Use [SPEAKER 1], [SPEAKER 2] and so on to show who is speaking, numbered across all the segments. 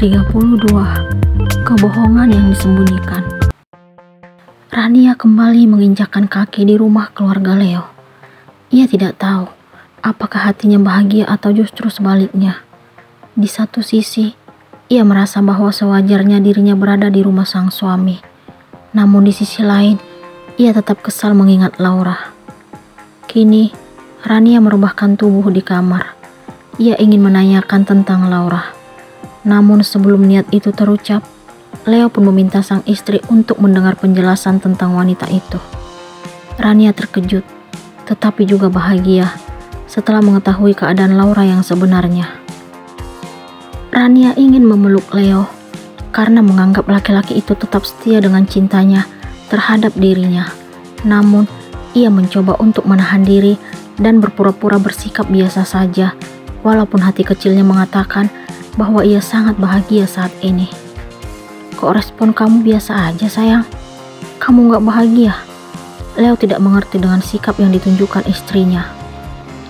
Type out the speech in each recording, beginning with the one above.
[SPEAKER 1] 32. Kebohongan yang disembunyikan. Rania kembali menginjakkan kaki di rumah keluarga Leo. Ia tidak tahu apakah hatinya bahagia atau justru sebaliknya. Di satu sisi, ia merasa bahwa sewajarnya dirinya berada di rumah sang suami. Namun di sisi lain, ia tetap kesal mengingat Laura. Kini, Rania merebahkan tubuh di kamar. Ia ingin menanyakan tentang Laura. Namun sebelum niat itu terucap, Leo pun meminta sang istri untuk mendengar penjelasan tentang wanita itu. Rania terkejut, tetapi juga bahagia setelah mengetahui keadaan Laura yang sebenarnya. Rania ingin memeluk Leo karena menganggap laki-laki itu tetap setia dengan cintanya terhadap dirinya. Namun, ia mencoba untuk menahan diri dan berpura-pura bersikap biasa saja, walaupun hati kecilnya mengatakan bahwa ia sangat bahagia saat ini. Kok respon kamu biasa aja sayang? Kamu gak bahagia? Leo tidak mengerti dengan sikap yang ditunjukkan istrinya.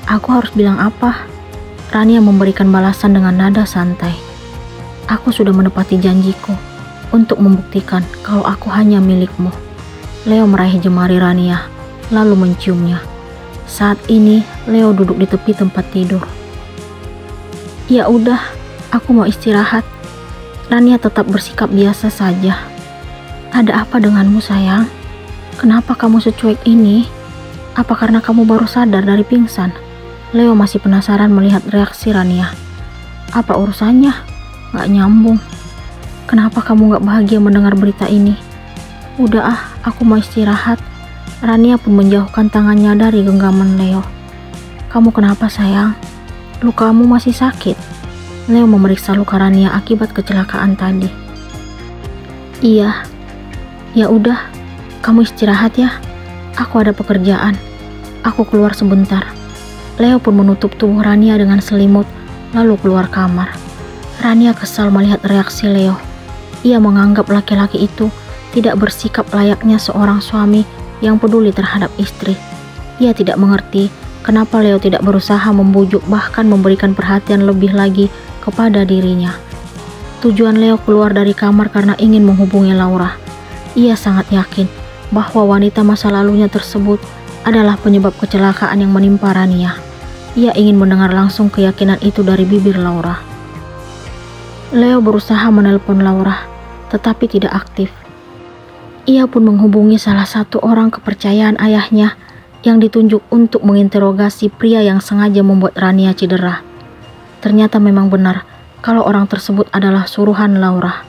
[SPEAKER 1] Aku harus bilang apa? Rania memberikan balasan dengan nada santai. Aku sudah menepati janjiku untuk membuktikan kalau aku hanya milikmu. Leo meraih jemari Rania, lalu menciumnya. Saat ini, Leo duduk di tepi tempat tidur. Ya udah, aku mau istirahat. Rania tetap bersikap biasa saja. Ada apa denganmu sayang? Kenapa kamu secuek ini? Apa karena kamu baru sadar dari pingsan? Leo masih penasaran melihat reaksi Rania. Apa urusannya? Gak nyambung. Kenapa kamu gak bahagia mendengar berita ini? Udah aku mau istirahat. Rania pun menjauhkan tangannya dari genggaman Leo. Kamu kenapa sayang? Lukamu masih sakit? Leo memeriksa luka Rania akibat kecelakaan tadi. Iya. Ya udah, kamu istirahat ya. Aku ada pekerjaan. Aku keluar sebentar. Leo pun menutup tubuh Rania dengan selimut, lalu keluar kamar. Rania kesal melihat reaksi Leo. Ia menganggap laki-laki itu tidak bersikap layaknya seorang suami yang peduli terhadap istri. Ia tidak mengerti kenapa Leo tidak berusaha membujuk bahkan memberikan perhatian lebih lagi kepada dirinya. Tujuan Leo keluar dari kamar karena ingin menghubungi Laura. Ia sangat yakin bahwa wanita masa lalunya tersebut adalah penyebab kecelakaan yang menimpa Rania. Ia ingin mendengar langsung keyakinan itu dari bibir Laura. Leo berusaha menelpon Laura, tetapi tidak aktif. Ia pun menghubungi salah satu orang kepercayaan ayahnya yang ditunjuk untuk menginterogasi pria yang sengaja membuat Rania cedera. Ternyata memang benar kalau orang tersebut adalah suruhan Laura.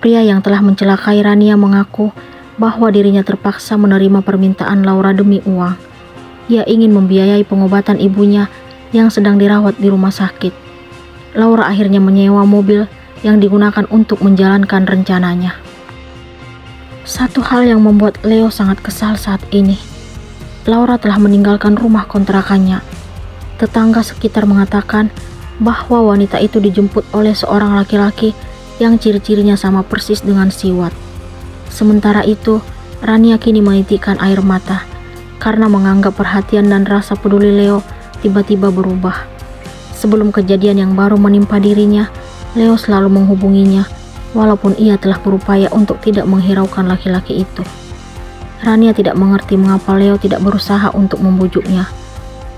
[SPEAKER 1] Pria yang telah mencelakai Rania mengaku bahwa dirinya terpaksa menerima permintaan Laura demi uang. Ia ingin membiayai pengobatan ibunya yang sedang dirawat di rumah sakit. Laura akhirnya menyewa mobil yang digunakan untuk menjalankan rencananya. Satu hal yang membuat Leo sangat kesal saat ini. Laura telah meninggalkan rumah kontrakannya. Tetangga sekitar mengatakan bahwa wanita itu dijemput oleh seorang laki-laki yang ciri-cirinya sama persis dengan Siwat. Sementara itu, Rania kini menitikkan air mata karena menganggap perhatian dan rasa peduli Leo tiba-tiba berubah. Sebelum kejadian yang baru menimpa dirinya, Leo selalu menghubunginya walaupun ia telah berupaya untuk tidak menghiraukan laki-laki itu. Rania tidak mengerti mengapa Leo tidak berusaha untuk membujuknya.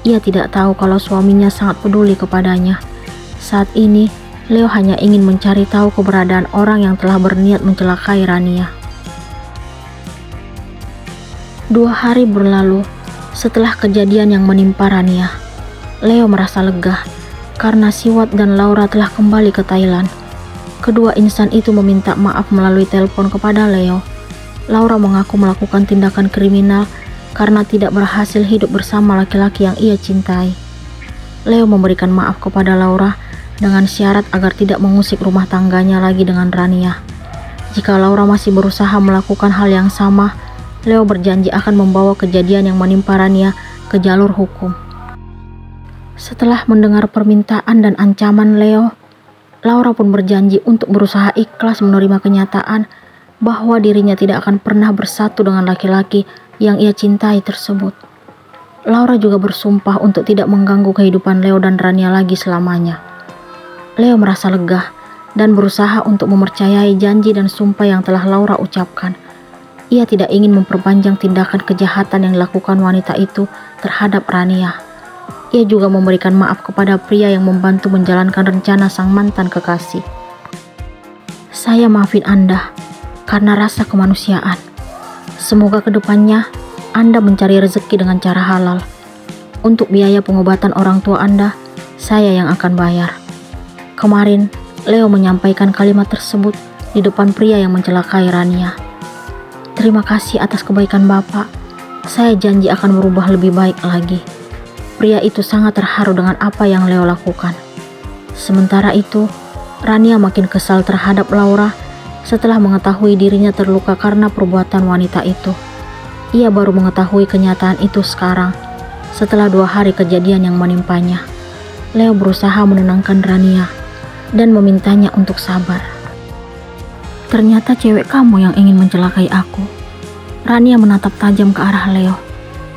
[SPEAKER 1] Ia tidak tahu kalau suaminya sangat peduli kepadanya. Saat ini, Leo hanya ingin mencari tahu keberadaan orang yang telah berniat mencelakai Rania. 2 hari berlalu setelah kejadian yang menimpa Rania. Leo merasa lega karena Siwat dan Laura telah kembali ke Thailand. Kedua insan itu meminta maaf melalui telepon kepada Leo. Laura mengaku melakukan tindakan kriminal karena tidak berhasil hidup bersama laki-laki yang ia cintai. Leo memberikan maaf kepada Laura dengan syarat agar tidak mengusik rumah tangganya lagi dengan Rania. Jika Laura masih berusaha melakukan hal yang sama, Leo berjanji akan membawa kejadian yang menimpa Rania ke jalur hukum. Setelah mendengar permintaan dan ancaman Leo, Laura pun berjanji untuk berusaha ikhlas menerima kenyataan bahwa dirinya tidak akan pernah bersatu dengan laki-laki yang ia cintai tersebut. Laura juga bersumpah untuk tidak mengganggu kehidupan Leo dan Rania lagi selamanya. Leo merasa lega dan berusaha untuk mempercayai janji dan sumpah yang telah Laura ucapkan. Ia tidak ingin memperpanjang tindakan kejahatan yang dilakukan wanita itu terhadap Rania. Ia juga memberikan maaf kepada pria yang membantu menjalankan rencana sang mantan kekasih. Saya maafin Anda karena rasa kemanusiaan. Semoga kedepannya Anda mencari rezeki dengan cara halal. Untuk biaya pengobatan orang tua Anda, saya yang akan bayar. Kemarin, Leo menyampaikan kalimat tersebut di depan pria yang mencelakai Rania. Terima kasih atas kebaikan Bapak. Saya janji akan berubah lebih baik lagi. Pria itu sangat terharu dengan apa yang Leo lakukan. Sementara itu, Rania makin kesal terhadap Laura setelah mengetahui dirinya terluka karena perbuatan wanita itu. Ia baru mengetahui kenyataan itu sekarang, setelah 2 hari kejadian yang menimpanya. Leo berusaha menenangkan Rania dan memintanya untuk sabar. Ternyata cewek kamu yang ingin mencelakai aku. Rania menatap tajam ke arah Leo.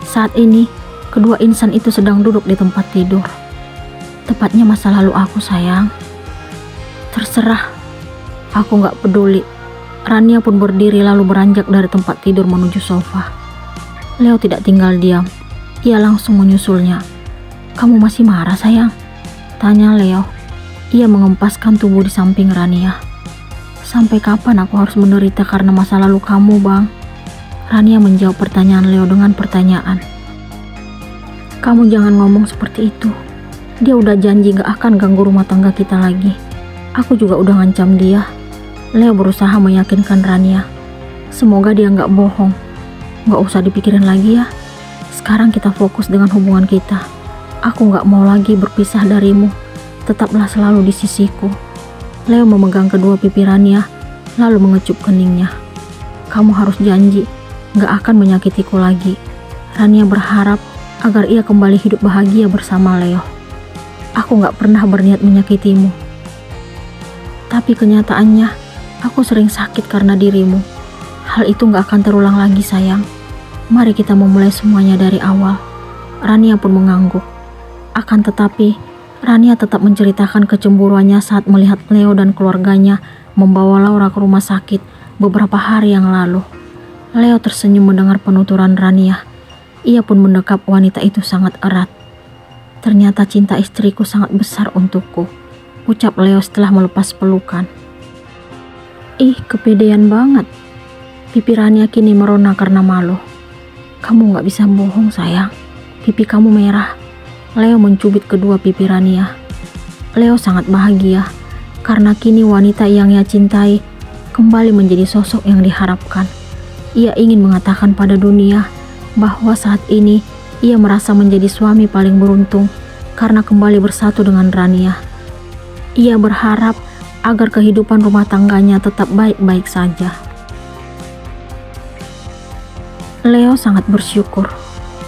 [SPEAKER 1] Saat ini, kedua insan itu sedang duduk di tempat tidur. Tepatnya masa lalu aku, sayang. Terserah, aku gak peduli. Rania pun berdiri lalu beranjak dari tempat tidur menuju sofa. Leo tidak tinggal diam. Ia langsung menyusulnya. Kamu masih marah, sayang? Tanya Leo. Ia mengempaskan tubuh di samping Rania. Sampai kapan aku harus menderita karena masa lalu kamu, Bang? Rania menjawab pertanyaan Leo dengan pertanyaan. Kamu jangan ngomong seperti itu. Dia udah janji gak akan ganggu rumah tangga kita lagi. Aku juga udah ngancam dia. Leo berusaha meyakinkan Rania. Semoga dia gak bohong. Gak usah dipikirin lagi ya. Sekarang kita fokus dengan hubungan kita. Aku gak mau lagi berpisah darimu. Tetaplah selalu di sisiku. Leo memegang kedua pipi Rania, lalu mengecup keningnya. Kamu harus janji, gak akan menyakitiku lagi. Rania berharap agar ia kembali hidup bahagia bersama Leo. Aku gak pernah berniat menyakitimu. Tapi kenyataannya, aku sering sakit karena dirimu. Hal itu gak akan terulang lagi, sayang. Mari kita memulai semuanya dari awal. Rania pun mengangguk. Akan tetapi, Rania tetap menceritakan kecemburuannya saat melihat Leo dan keluarganya membawa Laura ke rumah sakit beberapa hari yang lalu. Leo tersenyum mendengar penuturan Rania. Ia pun mendekap wanita itu sangat erat. Ternyata cinta istriku sangat besar untukku, ucap Leo setelah melepas pelukan. Ih, kepedean banget. Pipi Rania kini merona karena malu. Kamu gak bisa bohong, sayang. Pipi kamu merah. Leo mencubit kedua pipi Rania. Leo sangat bahagia karena kini wanita yang ia cintai kembali menjadi sosok yang diharapkan. Ia ingin mengatakan pada dunia bahwa saat ini ia merasa menjadi suami paling beruntung karena kembali bersatu dengan Rania. Ia berharap agar kehidupan rumah tangganya tetap baik-baik saja. Leo sangat bersyukur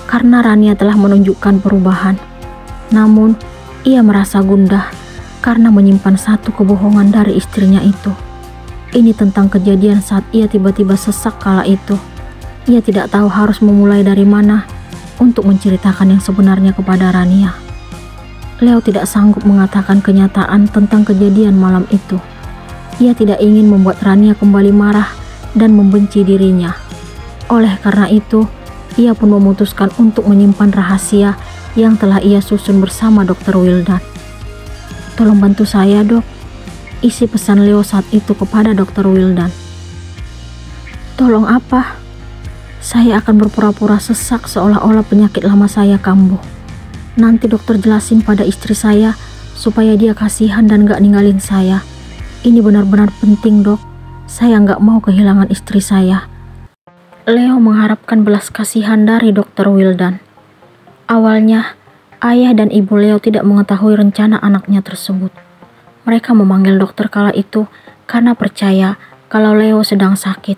[SPEAKER 1] karena Rania telah menunjukkan perubahan. Namun, ia merasa gundah karena menyimpan satu kebohongan dari istrinya itu. Ini tentang kejadian saat ia tiba-tiba sesak kala itu. Ia tidak tahu harus memulai dari mana untuk menceritakan yang sebenarnya kepada Rania. Leo tidak sanggup mengatakan kenyataan tentang kejadian malam itu. Ia tidak ingin membuat Rania kembali marah dan membenci dirinya. Oleh karena itu, ia pun memutuskan untuk menyimpan rahasia yang telah ia susun bersama Dr. Wildan. Tolong bantu saya, Dok. Isi pesan Leo saat itu kepada Dr. Wildan. Tolong apa? Saya akan berpura-pura sesak seolah-olah penyakit lama saya kambuh. Nanti dokter jelasin pada istri saya supaya dia kasihan dan gak ninggalin saya. Ini benar-benar penting, Dok. Saya gak mau kehilangan istri saya. Leo mengharapkan belas kasihan dari Dr. Wildan. Awalnya, ayah dan ibu Leo tidak mengetahui rencana anaknya tersebut. Mereka memanggil dokter kala itu karena percaya kalau Leo sedang sakit.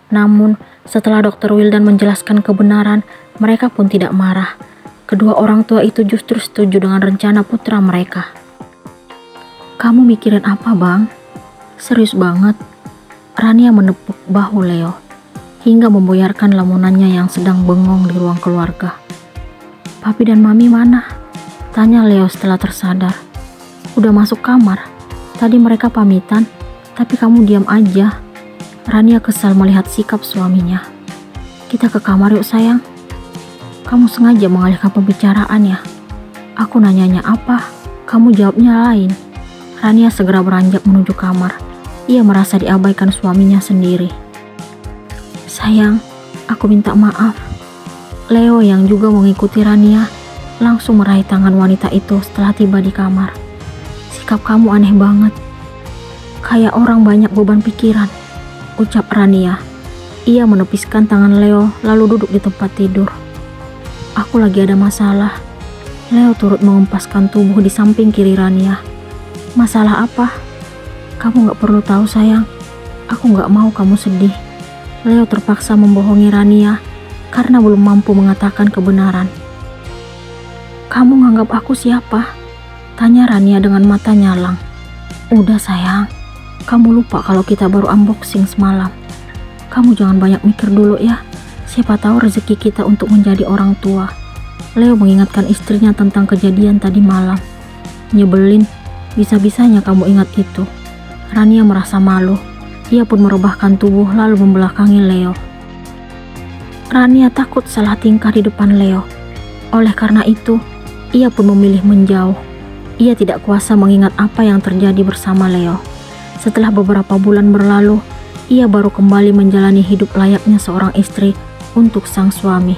[SPEAKER 1] Namun, setelah Dr. Wildan menjelaskan kebenaran, mereka pun tidak marah. Kedua orang tua itu justru setuju dengan rencana putra mereka. Kamu mikirin apa, Bang? Serius banget. Rania menepuk bahu Leo hingga memboyarkan lamunannya yang sedang bengong di ruang keluarga. Papi dan Mami mana? Tanya Leo setelah tersadar. Udah masuk kamar. Tadi mereka pamitan, tapi kamu diam aja. Rania kesal melihat sikap suaminya. Kita ke kamar yuk sayang. Kamu sengaja mengalihkan pembicaraan ya. Aku nanyanya apa, kamu jawabnya lain. Rania segera beranjak menuju kamar. Ia merasa diabaikan suaminya sendiri. Sayang, aku minta maaf. Leo yang juga mengikuti Rania langsung meraih tangan wanita itu setelah tiba di kamar. Sikap kamu aneh banget. Kayak orang banyak beban pikiran, ucap Rania. Ia menepiskan tangan Leo lalu duduk di tempat tidur. Aku lagi ada masalah. Leo turut mengempaskan tubuh di samping kiri Rania. Masalah apa? Kamu gak perlu tahu sayang. Aku gak mau kamu sedih. Leo terpaksa membohongi Rania karena belum mampu mengatakan kebenaran. Kamu nganggap aku siapa? Tanya Rania dengan mata nyalang. Udah sayang, kamu lupa kalau kita baru unboxing semalam. Kamu jangan banyak mikir dulu ya. Siapa tahu rezeki kita untuk menjadi orang tua. Leo mengingatkan istrinya tentang kejadian tadi malam. Nyebelin, bisa-bisanya kamu ingat itu. Rania merasa malu. Ia pun merebahkan tubuh lalu membelakangi Leo. Rania takut salah tingkah di depan Leo. Oleh karena itu, ia pun memilih menjauh. Ia tidak kuasa mengingat apa yang terjadi bersama Leo. Setelah beberapa bulan berlalu, ia baru kembali menjalani hidup layaknya seorang istri untuk sang suami.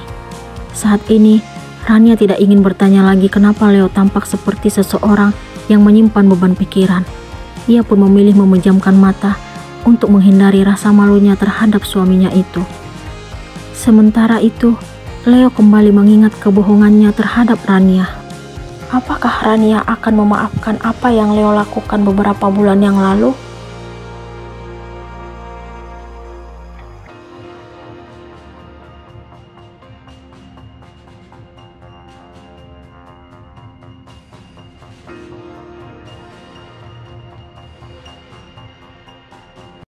[SPEAKER 1] Saat ini, Rania tidak ingin bertanya lagi kenapa Leo tampak seperti seseorang yang menyimpan beban pikiran. Ia pun memilih memejamkan mata untuk menghindari rasa malunya terhadap suaminya itu. Sementara itu, Leo kembali mengingat kebohongannya terhadap Rania. Apakah Rania akan memaafkan apa yang Leo lakukan beberapa bulan yang lalu?